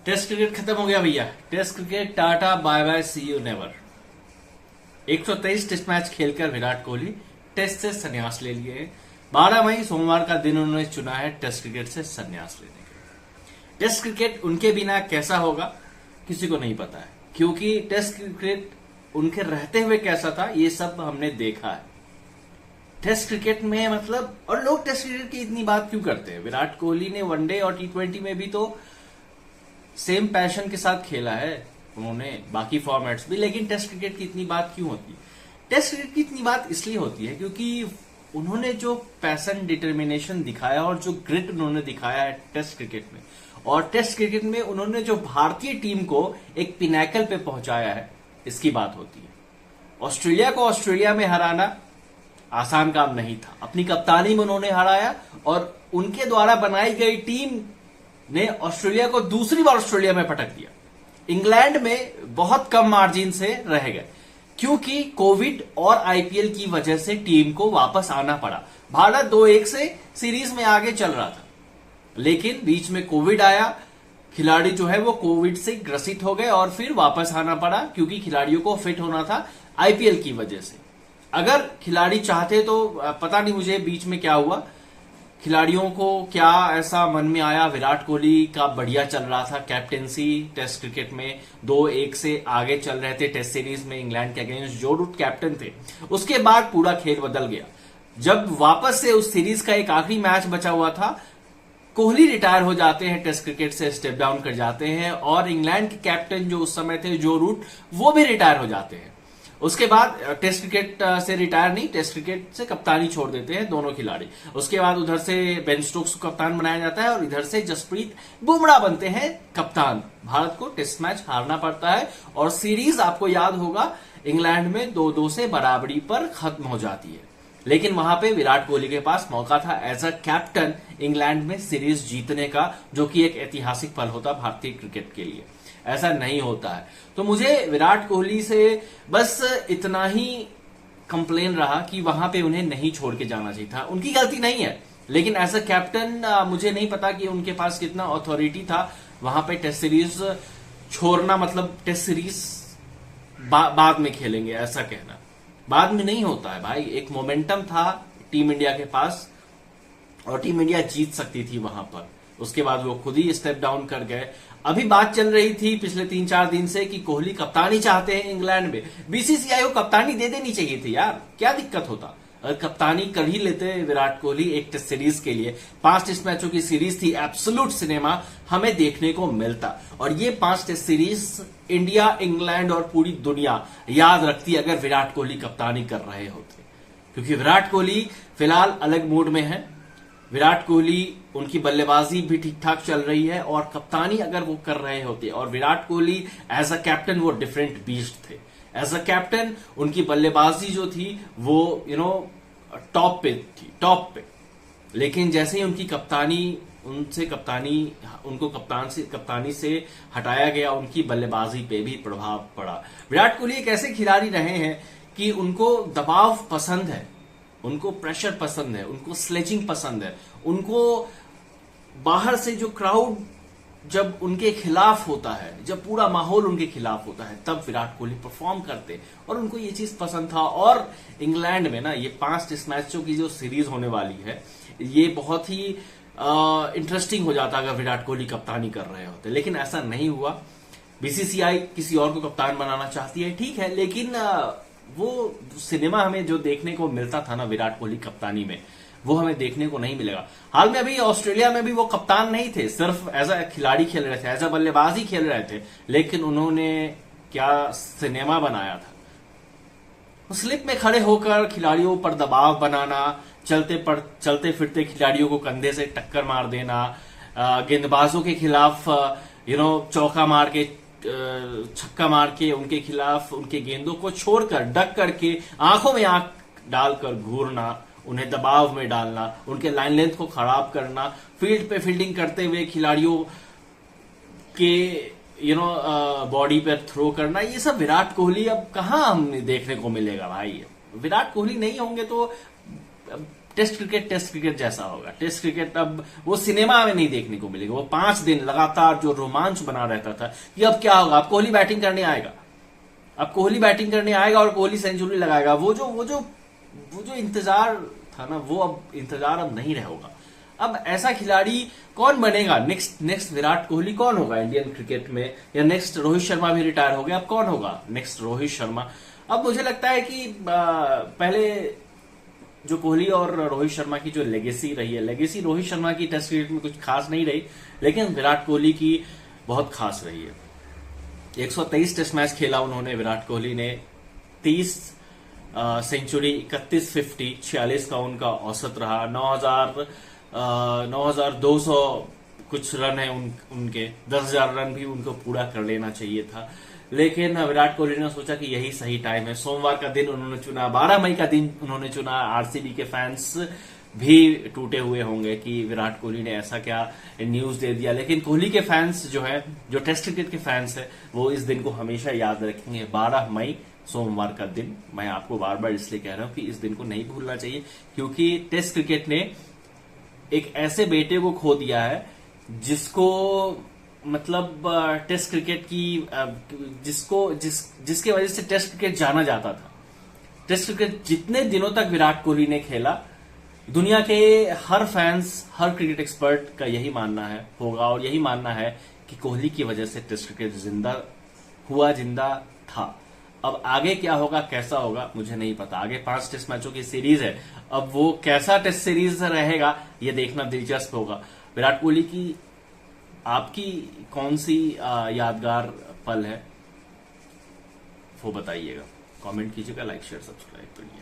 Test cricket खत्म हो गया भैया। Test cricket tata bye bye see you never. 123 test match खेलकर विराट कोहली टेस्ट से संन्यास ले लिए। 12 मई सोमवार का दिन उन्होंने चुना है टेस्ट क्रिकेट से संन्यास लेने के लिए। टेस्ट क्रिकेट उनके बिना कैसा होगा किसी को नहीं पता है, क्योंकि टेस्ट क्रिकेट उनके रहते हुए कैसा था ये सब हमने देखा है। टेस्ट क्रिकेट में मतलब, और लोग टेस्ट क्रिकेट की इतनी बात क्यों करते हैं? विराट कोहली ने वनडे और T20 में भी तो सेम पैशन के साथ खेला है उन्होंने, बाकी फॉर्मेट्स भी, लेकिन टेस्ट क्रिकेट की इतनी बात क्यों होती है? टेस्ट क्रिकेट की इतनी बात इसलिए होती है क्योंकि उन्होंने जो पैशन, डिटर्मिनेशन दिखाया और जो ग्रिट उन्होंने दिखाया है टेस्ट क्रिकेट में, और टेस्ट क्रिकेट में उन्होंने जो भारतीय टीम को एक पिनैकल पे पहुंचाया है, इसकी बात होती है। ऑस्ट्रेलिया को ऑस्ट्रेलिया में हराना आसान काम नहीं था। अपनी कप्तानी में उन्होंने हराया और उनके द्वारा बनाई गई टीम ने ऑस्ट्रेलिया को दूसरी बार ऑस्ट्रेलिया में पटक दिया। इंग्लैंड में बहुत कम मार्जिन से रह गए क्योंकि कोविड और आईपीएल की वजह से टीम को वापस आना पड़ा। भारत 2-1 से सीरीज में आगे चल रहा था, लेकिन बीच में कोविड आया, खिलाड़ी जो है वो कोविड से ग्रसित हो गए और फिर वापस आना पड़ा क्योंकि खिलाड़ियों को फिट होना था आईपीएल की वजह से। अगर खिलाड़ी चाहते तो, पता नहीं मुझे बीच में क्या हुआ, खिलाड़ियों को क्या ऐसा मन में आया, विराट कोहली का बढ़िया चल रहा था कैप्टेंसी टेस्ट क्रिकेट में, 2-1 से आगे चल रहे थे टेस्ट सीरीज में इंग्लैंड के अगेंस्ट, जो रूट कैप्टन थे। उसके बाद पूरा खेल बदल गया जब वापस से उस सीरीज का एक आखिरी मैच बचा हुआ था। कोहली रिटायर हो जाते हैं, टेस्ट क्रिकेट से स्टेप डाउन कर जाते हैं, और इंग्लैंड के कैप्टन जो उस समय थे, जो रूट, वो भी रिटायर हो जाते हैं। उसके बाद टेस्ट क्रिकेट से रिटायर नहीं, टेस्ट क्रिकेट से कप्तानी छोड़ देते हैं दोनों खिलाड़ी। उसके बाद उधर से बेन स्टोक्स को कप्तान बनाया जाता है और इधर से जसप्रीत बुमराह बनते हैं कप्तान। भारत को टेस्ट मैच हारना पड़ता है और सीरीज आपको याद होगा इंग्लैंड में 2-2 से बराबरी पर खत्म हो जाती है। लेकिन वहां पे विराट कोहली के पास मौका था एज अ कैप्टन इंग्लैंड में सीरीज जीतने का, जो कि एक ऐतिहासिक पल होता भारतीय क्रिकेट के लिए। ऐसा नहीं होता है। तो मुझे विराट कोहली से बस इतना ही कंप्लेन रहा कि वहां पे उन्हें नहीं छोड़ के जाना चाहिए था। उनकी गलती नहीं है, लेकिन एज अ कैप्टन मुझे नहीं पता कि उनके पास कितना अथॉरिटी था वहां पे टेस्ट सीरीज छोड़ना, मतलब टेस्ट सीरीज बाद में खेलेंगे ऐसा कहना। बाद में नहीं होता है भाई, एक मोमेंटम था टीम इंडिया के पास और टीम इंडिया जीत सकती थी वहां पर। उसके बाद वो खुद ही स्टेप डाउन कर गए। अभी बात चल रही थी पिछले 3-4 दिन से कि कोहली कप्तानी चाहते हैं इंग्लैंड में। बीसीसीआई को कप्तानी दे देनी चाहिए थी यार, क्या दिक्कत होता अगर कप्तानी कर ही लेते विराट कोहली एक टेस्ट सीरीज के लिए। 5 टेस्ट मैचों की सीरीज थी, एब्सोल्यूट सिनेमा हमें देखने को मिलता। और ये 5 टेस्ट सीरीज इंडिया, इंग्लैंड और पूरी दुनिया याद रखती अगर विराट कोहली कप्तानी कर रहे होते, क्योंकि विराट कोहली फिलहाल अलग मूड में है। विराट कोहली, उनकी बल्लेबाजी भी ठीक ठाक चल रही है और कप्तानी अगर वो कर रहे होते, और Virat Kohli as a captain वो डिफरेंट बीस्ट थे। एज अ कैप्टन उनकी बल्लेबाजी जो थी वो टॉप पे थी, टॉप पे। लेकिन जैसे ही उनकी कप्तानी, उनको कप्तानी से हटाया गया, उनकी बल्लेबाजी पे भी प्रभाव पड़ा। विराट कोहली एक ऐसे खिलाड़ी रहे हैं कि उनको दबाव पसंद है, उनको प्रेशर पसंद है, उनको स्लेजिंग पसंद है, उनको बाहर से जो क्राउड जब उनके खिलाफ होता है, जब पूरा माहौल उनके खिलाफ होता है, तब विराट कोहली परफॉर्म करते, और उनको ये चीज पसंद था। और इंग्लैंड में ना ये 5 टेस्ट मैचों की जो सीरीज होने वाली है, ये बहुत ही इंटरेस्टिंग हो जाता अगर विराट कोहली कप्तानी कर रहे होते, लेकिन ऐसा नहीं हुआ। बीसीसीआई किसी और को कप्तान बनाना चाहती है, ठीक है, लेकिन वो सिनेमा हमें जो देखने को मिलता था ना विराट कोहली कप्तानी में, वो हमें देखने को नहीं मिलेगा। हाल में अभी ऑस्ट्रेलिया में भी वो कप्तान नहीं थे, सिर्फ एज अ खिलाड़ी खेल रहे थे, एज अ बल्लेबाजी खेल रहे थे, लेकिन उन्होंने क्या सिनेमा बनाया था। स्लिप में खड़े होकर खिलाड़ियों पर दबाव बनाना, चलते फिरते खिलाड़ियों को कंधे से टक्कर मार देना, गेंदबाजों के खिलाफ चौका मार के, छक्का मार के उनके खिलाफ उनके गेंदों को छोड़कर, डक करके, आंखों में आंख डालकर घूरना, उन्हें दबाव में डालना, उनके लाइन लेंथ को खराब करना, फील्ड पे फील्डिंग करते हुए खिलाड़ियों के बॉडी पर थ्रो करना, ये सब विराट कोहली अब कहां हमें देखने को मिलेगा भाई। विराट कोहली नहीं होंगे तो टेस्ट क्रिकेट जैसा होगा। टेस्ट क्रिकेट अब वो सिनेमा में नहीं देखने को मिलेगा। वो 5 दिन लगातार जो रोमांच बना रहता था कि अब क्या होगा, अब कोहली बैटिंग करने आएगा, अब कोहली बैटिंग करने आएगा और कोहली सेंचुरी लगाएगा, वो जो इंतजार था ना, वो अब इंतजार अब नहीं रहेगा। अब ऐसा खिलाड़ी कौन बनेगा? नेक्स्ट विराट कोहली कौन होगा इंडियन क्रिकेट में? या नेक्स्ट रोहित शर्मा भी रिटायर हो गया, अब कौन होगा नेक्स्ट रोहित शर्मा? अब मुझे लगता है कि पहले जो कोहली और रोहित शर्मा की जो लेगेसी रही है, लेगेसी रोहित शर्मा की टेस्ट क्रिकेट में कुछ खास नहीं रही, लेकिन विराट कोहली की बहुत खास रही है। 123 टेस्ट मैच खेला उन्होंने, विराट कोहली ने 30 सेंचुरी, 31 50, 46 का उनका औसत रहा। 9,200 कुछ रन है उनके, 10,000 रन भी उनको पूरा कर लेना चाहिए था, लेकिन विराट कोहली ने सोचा कि यही सही टाइम है। सोमवार का दिन उन्होंने चुना, 12 मई का दिन उन्होंने चुना। आरसीबी के फैंस भी टूटे हुए होंगे कि विराट कोहली ने ऐसा क्या न्यूज दे दिया, लेकिन कोहली के फैंस जो है, जो टेस्ट क्रिकेट के फैंस है, वो इस दिन को हमेशा याद रखेंगे। 12 मई सोमवार का दिन, मैं आपको बार बार इसलिए कह रहा हूं कि इस दिन को नहीं भूलना चाहिए, क्योंकि टेस्ट क्रिकेट ने एक ऐसे बेटे को खो दिया है जिसको मतलब टेस्ट क्रिकेट की जिसके वजह से टेस्ट क्रिकेट जाना जाता था। टेस्ट क्रिकेट जितने दिनों तक विराट कोहली ने खेला, दुनिया के हर फैंस, हर क्रिकेट एक्सपर्ट का यही मानना है, होगा और यही मानना है कि कोहली की वजह से टेस्ट क्रिकेट जिंदा था। अब आगे क्या होगा, कैसा होगा, मुझे नहीं पता। आगे 5 टेस्ट मैचों की सीरीज है, अब वो कैसा टेस्ट सीरीज रहेगा ये देखना दिलचस्प होगा। विराट कोहली की आपकी कौन सी यादगार पल है, वो बताइएगा, कमेंट कीजिएगा, लाइक शेयर सब्सक्राइब करिए।